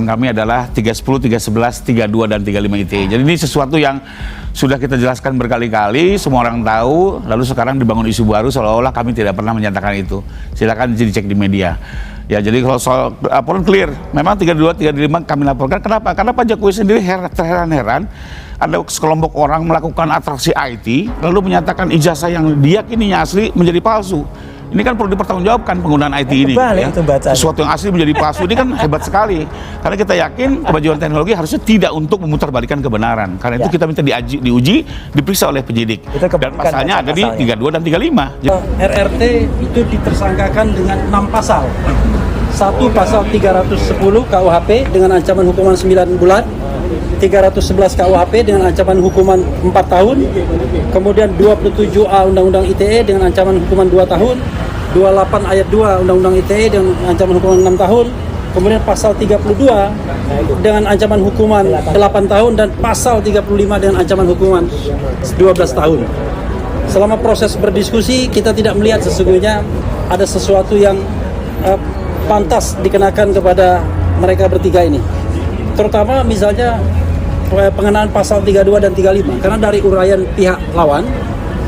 kami adalah 310, 311, 32, dan 35 ITE. Jadi ini sesuatu yang sudah kita jelaskan berkali-kali, semua orang tahu, lalu sekarang dibangun isu baru seolah-olah kami tidak pernah menyatakan itu. Silakan dicek di media. Ya, jadi kalau soal laporan clear, memang 32, 35 kami laporkan. Kenapa? Karena Pak Jokowi sendiri terheran-heran ada sekelompok orang melakukan atraksi IT, lalu menyatakan ijazah yang diyakininya asli menjadi palsu. Ini kan perlu dipertanggungjawabkan penggunaan IT ini. Ya. Sesuatu yang asli menjadi palsu ini kan hebat sekali. Karena kita yakin kemajuan teknologi harusnya tidak untuk memutarbalikkan kebenaran. Karena itu kita minta diuji, diperiksa oleh penyidik. Dan pasalnya ada di 32 dan 35. RRT itu ditersangkakan dengan 6 pasal. Satu pasal 310 KUHP dengan ancaman hukuman 9 bulan. 311 KUHP dengan ancaman hukuman 4 tahun, kemudian 27A Undang-Undang ITE dengan ancaman hukuman 2 tahun, 28 ayat 2 Undang-Undang ITE dengan ancaman hukuman 6 tahun, kemudian pasal 32 dengan ancaman hukuman 8 tahun, dan pasal 35 dengan ancaman hukuman 12 tahun. Selama proses berdiskusi, kita tidak melihat sesungguhnya ada sesuatu yang pantas dikenakan kepada mereka bertiga ini. Terutama misalnya pengenaan pasal 32 dan 35, karena dari uraian pihak lawan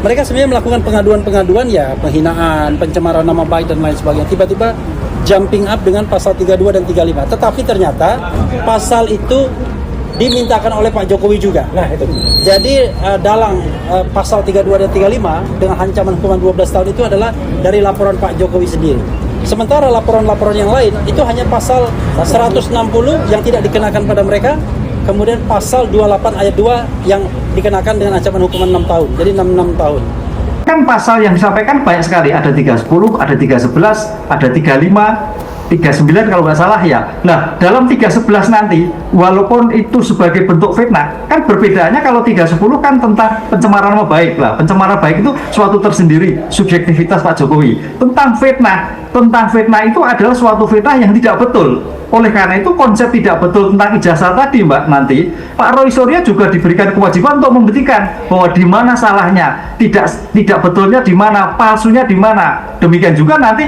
mereka sebenarnya melakukan pengaduan-pengaduan ya penghinaan, pencemaran nama baik dan lain sebagainya. Tiba-tiba jumping up dengan pasal 32 dan 35. Tetapi ternyata pasal itu dimintakan oleh Pak Jokowi juga. Nah, itu. Jadi dalam pasal 32 dan 35 dengan ancaman hukuman 12 tahun itu adalah dari laporan Pak Jokowi sendiri. Sementara laporan-laporan yang lain itu hanya pasal 160 yang tidak dikenakan pada mereka, kemudian pasal 28 ayat 2 yang dikenakan dengan ancaman hukuman 6 tahun, jadi 6 tahun. Kan pasal yang disampaikan banyak sekali, ada 310, ada 311, ada 35, 39 kalau nggak salah ya. Nah, dalam 311 nanti, walaupun itu sebagai bentuk fitnah, kan perbedaannya kalau 310 kan tentang pencemaran nama baik lah. Pencemaran baik itu suatu tersendiri, subjektivitas Pak Jokowi. Tentang fitnah itu adalah suatu fitnah yang tidak betul. Oleh karena itu konsep tidak betul tentang ijazah tadi, Mbak, nanti Pak Roy Suryo juga diberikan kewajiban untuk membuktikan bahwa di mana salahnya, tidak betulnya di mana, palsunya di mana. Demikian juga nanti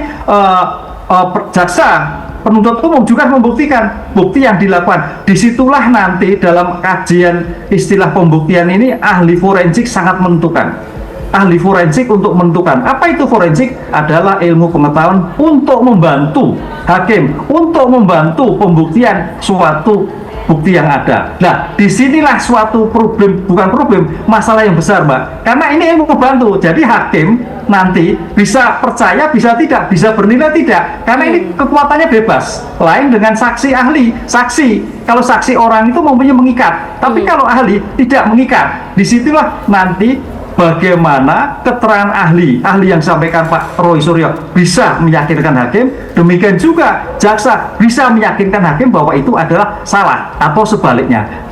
jaksa penuntut umum juga membuktikan bukti yang dilakukan. Disitulah nanti dalam kajian istilah pembuktian ini ahli forensik sangat menentukan. Ahli forensik untuk menentukan apa itu forensik adalah ilmu pengetahuan untuk membantu hakim, untuk membantu pembuktian suatu bukti yang ada. Nah, disinilah suatu problem, bukan problem, masalah yang besar, Mbak. Karena ini ilmu membantu. Jadi hakim nanti bisa percaya, bisa tidak, bisa bernilai tidak. Karena ini kekuatannya bebas. Lain dengan saksi ahli. Saksi, kalau saksi orang itu mempunyai mengikat. Tapi kalau ahli tidak mengikat. Disitulah nanti bagaimana keterangan ahli yang disampaikan Pak Roy Suryo bisa meyakinkan hakim, demikian juga jaksa bisa meyakinkan hakim bahwa itu adalah salah atau sebaliknya.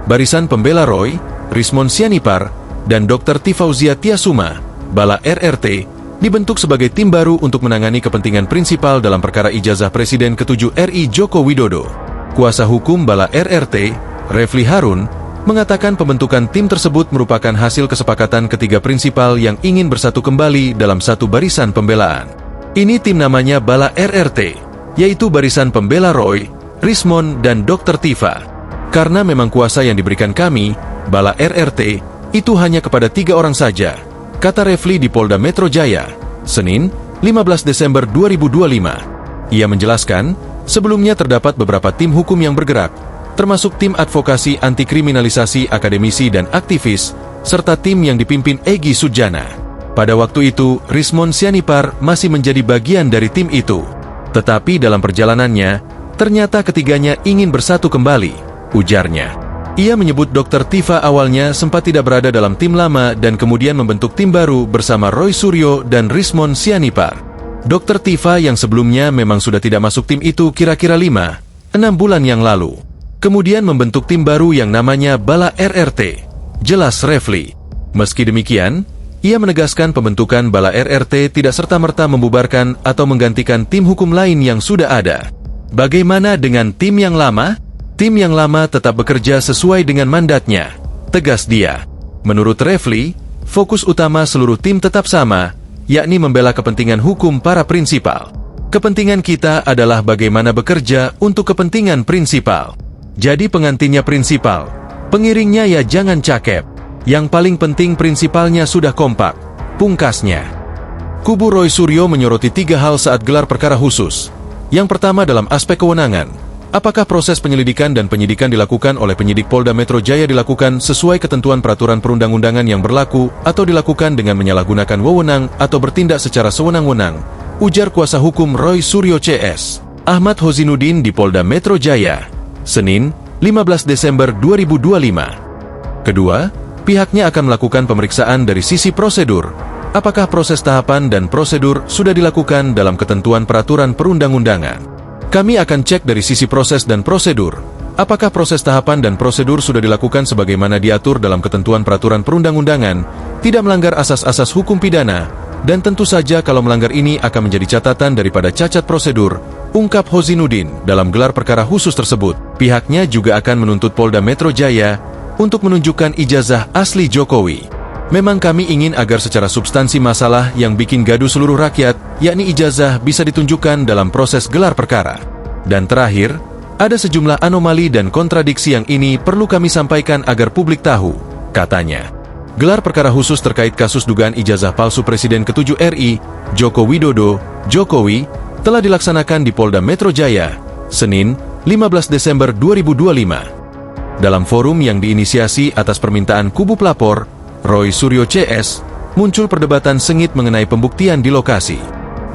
Barisan Pembela Roy, Rismon Sianipar, dan Dr. Tifauzia Tiasuma, Bala RRT, dibentuk sebagai tim baru untuk menangani kepentingan prinsipal dalam perkara ijazah Presiden ke-7 RI Joko Widodo. Kuasa hukum Bala RRT, Refli Harun, mengatakan pembentukan tim tersebut merupakan hasil kesepakatan ketiga prinsipal yang ingin bersatu kembali dalam satu barisan pembelaan. Ini tim namanya Bala RRT, yaitu Barisan Pembela Roy, Rismon, dan Dr. Tifa. Karena memang kuasa yang diberikan kami, Bala RRT, itu hanya kepada 3 orang saja, kata Refli di Polda Metro Jaya, Senin, 15 Desember 2025. Ia menjelaskan, sebelumnya terdapat beberapa tim hukum yang bergerak, termasuk tim advokasi anti-kriminalisasi akademisi dan aktivis, serta tim yang dipimpin Egy Sujana. Pada waktu itu, Rismon Sianipar masih menjadi bagian dari tim itu. Tetapi dalam perjalanannya, ternyata ketiganya ingin bersatu kembali, ujarnya. Ia menyebut Dr. Tifa awalnya sempat tidak berada dalam tim lama dan kemudian membentuk tim baru bersama Roy Suryo dan Rismon Sianipar. Dr. Tifa yang sebelumnya memang sudah tidak masuk tim itu kira-kira 5-6 bulan yang lalu. Kemudian membentuk tim baru yang namanya Bala RRT, jelas Refli. Meski demikian, ia menegaskan pembentukan Bala RRT tidak serta-merta membubarkan atau menggantikan tim hukum lain yang sudah ada. Bagaimana dengan tim yang lama? Tim yang lama tetap bekerja sesuai dengan mandatnya, tegas dia. Menurut Refli, fokus utama seluruh tim tetap sama, yakni membela kepentingan hukum para prinsipal. Kepentingan kita adalah bagaimana bekerja untuk kepentingan prinsipal. Jadi pengantinnya prinsipal, pengiringnya ya jangan cakep. Yang paling penting prinsipalnya sudah kompak. Pungkasnya. Kubu Roy Suryo menyoroti 3 hal saat gelar perkara khusus. Yang pertama dalam aspek kewenangan. Apakah proses penyelidikan dan penyidikan dilakukan oleh penyidik Polda Metro Jaya dilakukan sesuai ketentuan peraturan perundang-undangan yang berlaku atau dilakukan dengan menyalahgunakan wewenang atau bertindak secara sewenang-wenang? Ujar kuasa hukum Roy Suryo CS, Ahmad Hozinuddin di Polda Metro Jaya, Senin, 15 Desember 2025. Kedua, pihaknya akan melakukan pemeriksaan dari sisi prosedur. Apakah proses tahapan dan prosedur sudah dilakukan dalam ketentuan peraturan perundang-undangan? Kami akan cek dari sisi proses dan prosedur. Apakah proses tahapan dan prosedur sudah dilakukan sebagaimana diatur dalam ketentuan peraturan perundang-undangan, tidak melanggar asas-asas hukum pidana, dan tentu saja kalau melanggar ini akan menjadi catatan daripada cacat prosedur, ungkap Hozinuddin dalam gelar perkara khusus tersebut. Pihaknya juga akan menuntut Polda Metro Jaya untuk menunjukkan ijazah asli Jokowi. Memang kami ingin agar secara substansi masalah yang bikin gaduh seluruh rakyat, yakni ijazah bisa ditunjukkan dalam proses gelar perkara. Dan terakhir, ada sejumlah anomali dan kontradiksi yang ini perlu kami sampaikan agar publik tahu, katanya. Gelar perkara khusus terkait kasus dugaan ijazah palsu Presiden ke-7 RI, Joko Widodo, Jokowi, telah dilaksanakan di Polda Metro Jaya, Senin, 15 Desember 2025. Dalam forum yang diinisiasi atas permintaan kubu pelapor, Roy Suryo CS, muncul perdebatan sengit mengenai pembuktian di lokasi.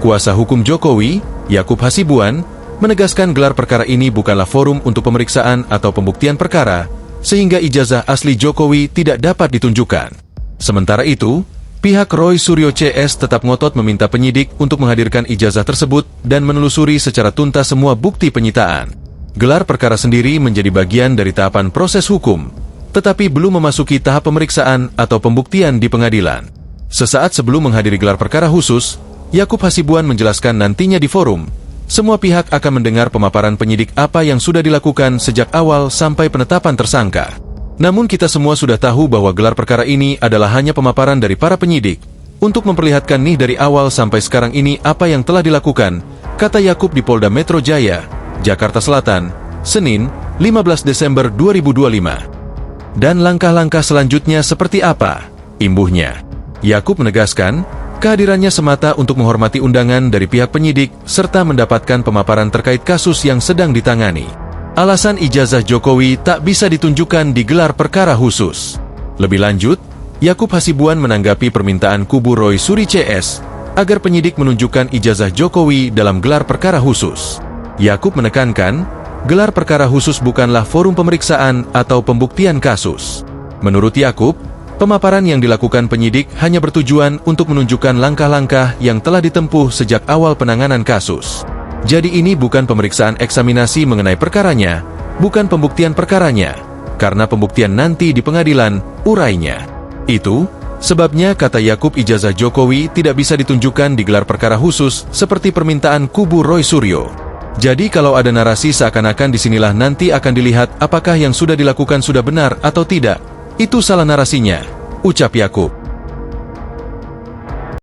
Kuasa hukum Jokowi, Yakub Hasibuan, menegaskan gelar perkara ini bukanlah forum untuk pemeriksaan atau pembuktian perkara, sehingga ijazah asli Jokowi tidak dapat ditunjukkan. Sementara itu, pihak Roy Suryo CS tetap ngotot meminta penyidik untuk menghadirkan ijazah tersebut dan menelusuri secara tuntas semua bukti penyitaan. Gelar perkara sendiri menjadi bagian dari tahapan proses hukum, tetapi belum memasuki tahap pemeriksaan atau pembuktian di pengadilan. Sesaat sebelum menghadiri gelar perkara khusus, Yakub Hasibuan menjelaskan nantinya di forum, semua pihak akan mendengar pemaparan penyidik apa yang sudah dilakukan sejak awal sampai penetapan tersangka. Namun kita semua sudah tahu bahwa gelar perkara ini adalah hanya pemaparan dari para penyidik, untuk memperlihatkan nih dari awal sampai sekarang ini apa yang telah dilakukan, kata Yakub di Polda Metro Jaya, Jakarta Selatan, Senin, 15 Desember 2025. Dan langkah-langkah selanjutnya seperti apa? Imbuhnya. Yakub menegaskan, kehadirannya semata untuk menghormati undangan dari pihak penyidik serta mendapatkan pemaparan terkait kasus yang sedang ditangani. Alasan ijazah Jokowi tak bisa ditunjukkan di gelar perkara khusus. Lebih lanjut, Yakub Hasibuan menanggapi permintaan kubu Roy Suryo CS agar penyidik menunjukkan ijazah Jokowi dalam gelar perkara khusus. Yakub menekankan, gelar perkara khusus bukanlah forum pemeriksaan atau pembuktian kasus. Menurut Yakub, pemaparan yang dilakukan penyidik hanya bertujuan untuk menunjukkan langkah-langkah yang telah ditempuh sejak awal penanganan kasus. Jadi ini bukan pemeriksaan eksaminasi mengenai perkaranya, bukan pembuktian perkaranya, karena pembuktian nanti di pengadilan, urainya. Itu sebabnya, kata Yakub, ijazah Jokowi tidak bisa ditunjukkan di gelar perkara khusus seperti permintaan kubu Roy Suryo. Jadi kalau ada narasi seakan-akan disinilah nanti akan dilihat apakah yang sudah dilakukan sudah benar atau tidak, itu salah narasinya, ucap Yakub.